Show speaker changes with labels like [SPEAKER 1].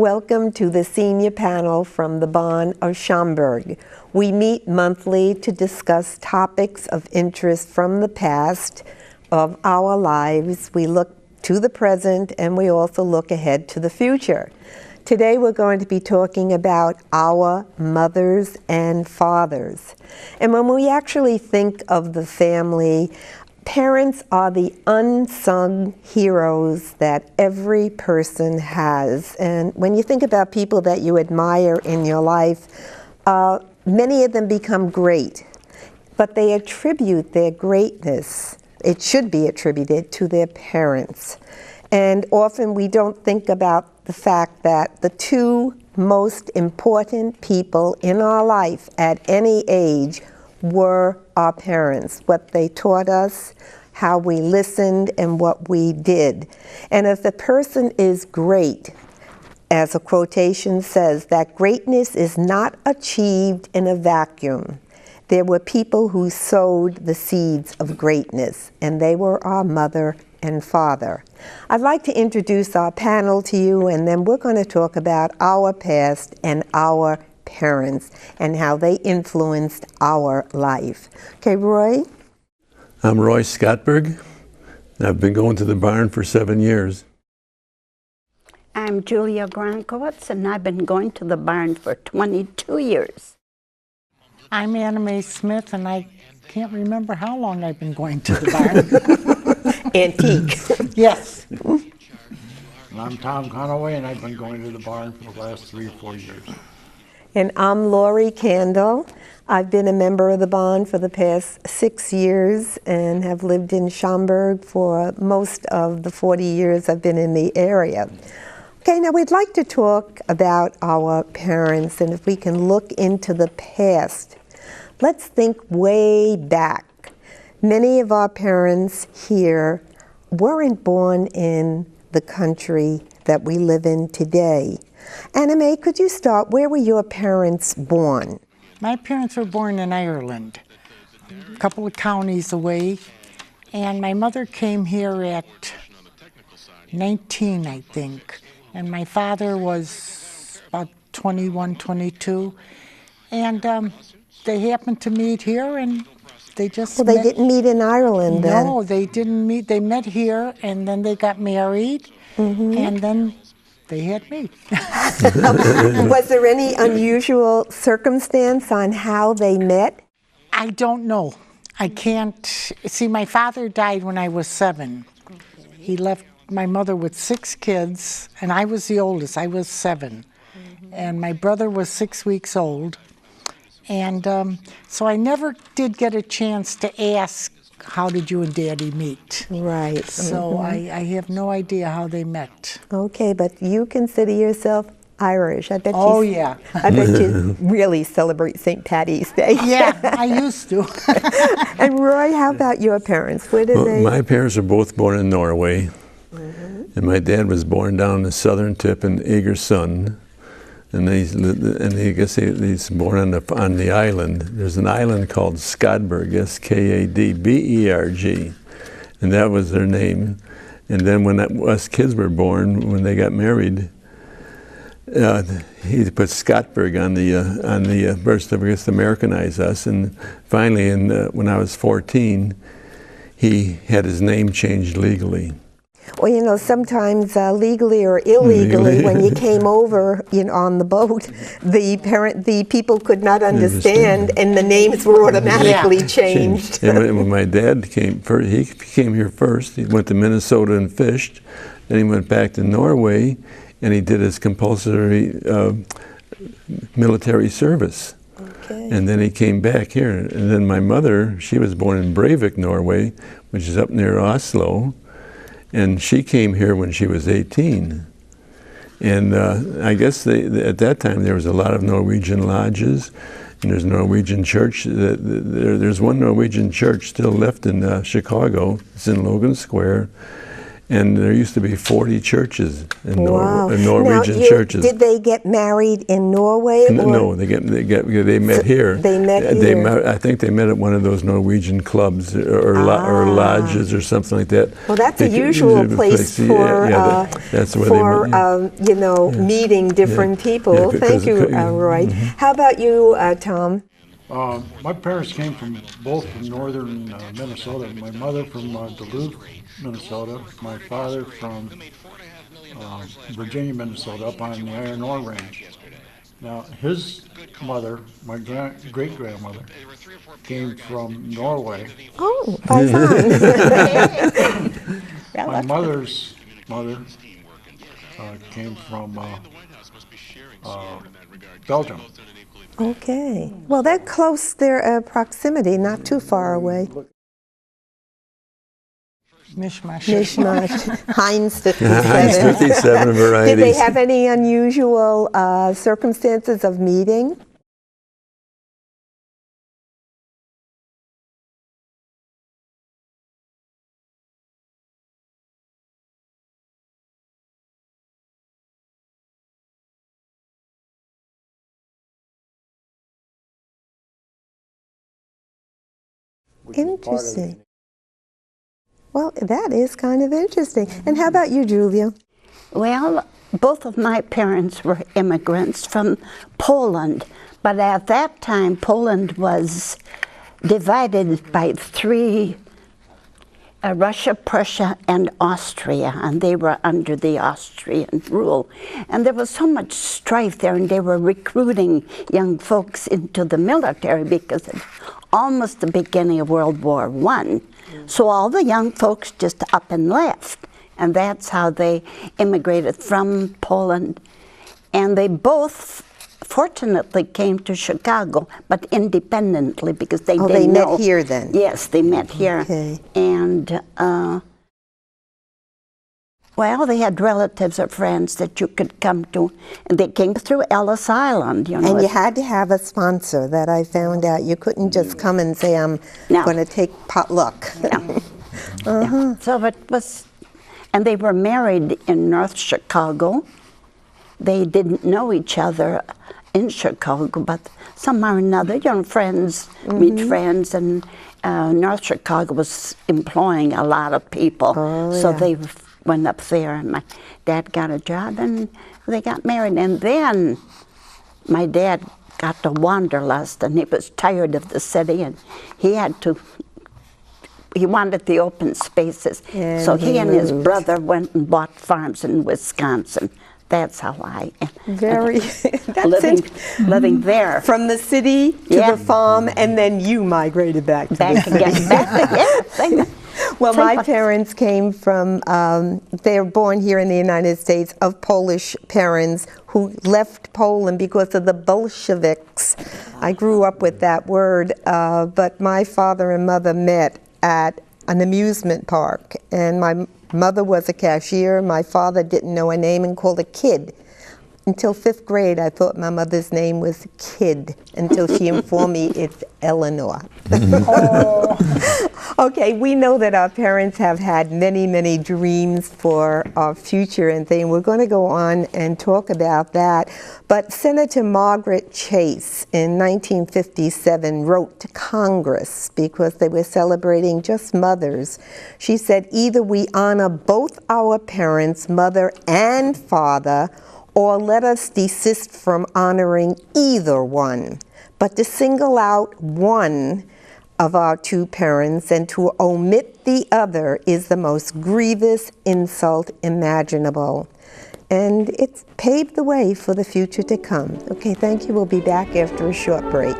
[SPEAKER 1] Welcome to the senior panel from the Barn of Schaumburg. We meet monthly to discuss topics of interest from the past of our lives. We look to the present and we also look ahead to the future. Today we're going to be talking about our mothers and fathers. And when we actually think of the family, parents are the unsung heroes that every person has. And when you think about people that you admire in your life, many of them become great, but they attribute their greatness, it should be attributed to their parents. And often we don't think about the fact that the two most important people in our life at any age were our parents, what they taught us, how we listened, and what we did. And if the person is great, as a quotation says, that greatness is not achieved in a vacuum. There were people who sowed the seeds of greatness, and they were our mother and father. I'd like to introduce our panel to you, and then we're going to talk about our past and our parents and how they influenced our life. Okay, Roy?
[SPEAKER 2] I'm Roy Scottberg. I've been going to the barn for 7 years.
[SPEAKER 3] I'm Julia Gronkowitz, and I've been going to the barn for 22 years.
[SPEAKER 4] I'm Anna Mae Smith, and I can't remember how long I've been going to the barn.
[SPEAKER 1] Antique.
[SPEAKER 4] Yes.
[SPEAKER 5] And I'm Tom Conaway, and I've been going to the barn for the last 3 or 4 years.
[SPEAKER 1] And I'm Laurie Candle. I've been a member of the barn for the past 6 years and have lived in Schaumburg for most of the 40 years I've been in the area. Okay, now we'd like to talk about our parents, and if we can look into the past. Let's think way back. Many of our parents here weren't born in the country that we live in today. Anna Mae, could you start? Where were your parents born?
[SPEAKER 4] My parents were born in Ireland, a couple of counties away, and my mother came here at 19, I think, and my father was about 21, 22, and they happened to meet here, and they just
[SPEAKER 1] Well, they didn't meet in Ireland then.
[SPEAKER 4] No, they didn't meet. They met here, and then they got married, and then they had me.
[SPEAKER 1] Was there any unusual circumstance on how they met?
[SPEAKER 4] I don't know. I can't. See, my father died when I was 7. He left my mother with 6 kids, and I was the oldest. I was 7. And my brother was 6 weeks old. And so I never did get a chance to ask, how did you and Daddy meet?
[SPEAKER 1] Right.
[SPEAKER 4] So I have no idea how they met.
[SPEAKER 1] Okay, but you consider yourself Irish. I bet
[SPEAKER 4] Oh, yeah.
[SPEAKER 1] I bet you really celebrate St. Paddy's Day.
[SPEAKER 4] Yeah, I used to.
[SPEAKER 1] And Roy, how about your parents? Where did they?
[SPEAKER 2] My parents were both born in Norway, and my dad was born down the southern tip in Egersund. And I guess he's born on the island. There's an island called Skadberg, Skadberg, and that was their name. And then when us kids were born, when they got married, he put Scottberg on the birth certificate to Americanize us. And finally, when I was 14, he had his name changed legally.
[SPEAKER 1] Well, you know, sometimes legally or illegally, when you came over, on the boat, the people could not understand, and the names were automatically changed.
[SPEAKER 2] And when my dad came first, he came here first. He went to Minnesota and fished. Then he went back to Norway, and he did his compulsory military service.
[SPEAKER 1] Okay.
[SPEAKER 2] And then he came back here. And then my mother, she was born in Breivik, Norway, which is up near Oslo. And she came here when she was 18. And I guess at that time there was a lot of Norwegian lodges, and there's a Norwegian church. There's one Norwegian church still left in Chicago. It's in Logan Square. And there used to be 40 churches in
[SPEAKER 1] Wow.
[SPEAKER 2] Norwegian
[SPEAKER 1] Now,
[SPEAKER 2] churches.
[SPEAKER 1] did they get married in Norway?
[SPEAKER 2] No, they met here.
[SPEAKER 1] they met
[SPEAKER 2] They
[SPEAKER 1] here.
[SPEAKER 2] met, I think they met at one of those Norwegian clubs or lodges or something like that.
[SPEAKER 1] Well, that's a
[SPEAKER 2] They-
[SPEAKER 1] usual place
[SPEAKER 2] Yeah,
[SPEAKER 1] for,
[SPEAKER 2] that's where
[SPEAKER 1] for
[SPEAKER 2] they met.
[SPEAKER 1] you know, meeting different people.
[SPEAKER 2] Yeah,
[SPEAKER 1] Thank you, Roy. How about you, Tom?
[SPEAKER 5] My parents came from both from northern Minnesota. My mother from Duluth, Minnesota. My father from Virginia, Minnesota, up on the Iron Ore Range. Now, his mother, my great-grandmother, came from Norway.
[SPEAKER 1] Oh, Paisan.
[SPEAKER 5] My mother's mother came from Belgium.
[SPEAKER 1] Okay. Well, they're close, their proximity, not too far away.
[SPEAKER 4] Mishmash.
[SPEAKER 1] Mishmash. Heinz
[SPEAKER 2] Heinz
[SPEAKER 1] 57.
[SPEAKER 2] 57 varieties.
[SPEAKER 1] Did they have any unusual circumstances of meeting? Interesting. Well, that is kind of interesting. And how about you, Julia?
[SPEAKER 3] Well, both of my parents were immigrants from Poland, but at that time Poland was divided by three, Russia, Prussia, and Austria, and they were under the Austrian rule. And there was so much strife there, and they were recruiting young folks into the military because it's almost the beginning of World War I. So all the young folks just up and left. And that's how they immigrated from Poland. And they both fortunately came to Chicago, but independently because they didn't
[SPEAKER 1] they
[SPEAKER 3] know.
[SPEAKER 1] met here then?
[SPEAKER 3] Yes, they met here.
[SPEAKER 1] Okay.
[SPEAKER 3] And, well, they had relatives or friends that you could come to. And they came through Ellis Island, you know.
[SPEAKER 1] And you had to have a sponsor, that I found out. You couldn't just come and say, I'm
[SPEAKER 3] No.
[SPEAKER 1] going to take potluck.
[SPEAKER 3] Yeah. Yeah. So it was, and they were married in North Chicago. They didn't know each other in Chicago, but somehow or another, you know, friends meet friends, and North Chicago was employing a lot of people. So they went up there, and my dad got a job, and they got married. And then my dad got to wanderlust, and he was tired of the city, and he wanted the open spaces.
[SPEAKER 1] And
[SPEAKER 3] so he and his
[SPEAKER 1] moved.
[SPEAKER 3] brother went and bought farms in Wisconsin. That's how I
[SPEAKER 1] Very, that's
[SPEAKER 3] living there.
[SPEAKER 1] From the city to
[SPEAKER 3] Yeah.
[SPEAKER 1] the farm, and then you migrated back to the
[SPEAKER 3] Back
[SPEAKER 1] city.
[SPEAKER 3] again. Yeah.
[SPEAKER 1] Well,
[SPEAKER 3] Think
[SPEAKER 1] my
[SPEAKER 3] what-
[SPEAKER 1] parents came from, they were born here in the United States of Polish parents who left Poland because of the Bolsheviks. I grew up with that word, but my father and mother met at an amusement park, and my mother was a cashier. My father didn't know a name and called a kid. Until 5th grade, I thought my mother's name was Kid, until she informed me it's Eleanor. Okay, we know that our parents have had many, many dreams for our future and things. We're going to go on and talk about that. But Senator Margaret Chase in 1957 wrote to Congress because they were celebrating just mothers. She said, either we honor both our parents, mother and father, or let us desist from honoring either one. But to single out one of our two parents and to omit the other is the most grievous insult imaginable. And it's paved the way for the future to come. Okay, thank you. We'll be back after a short break.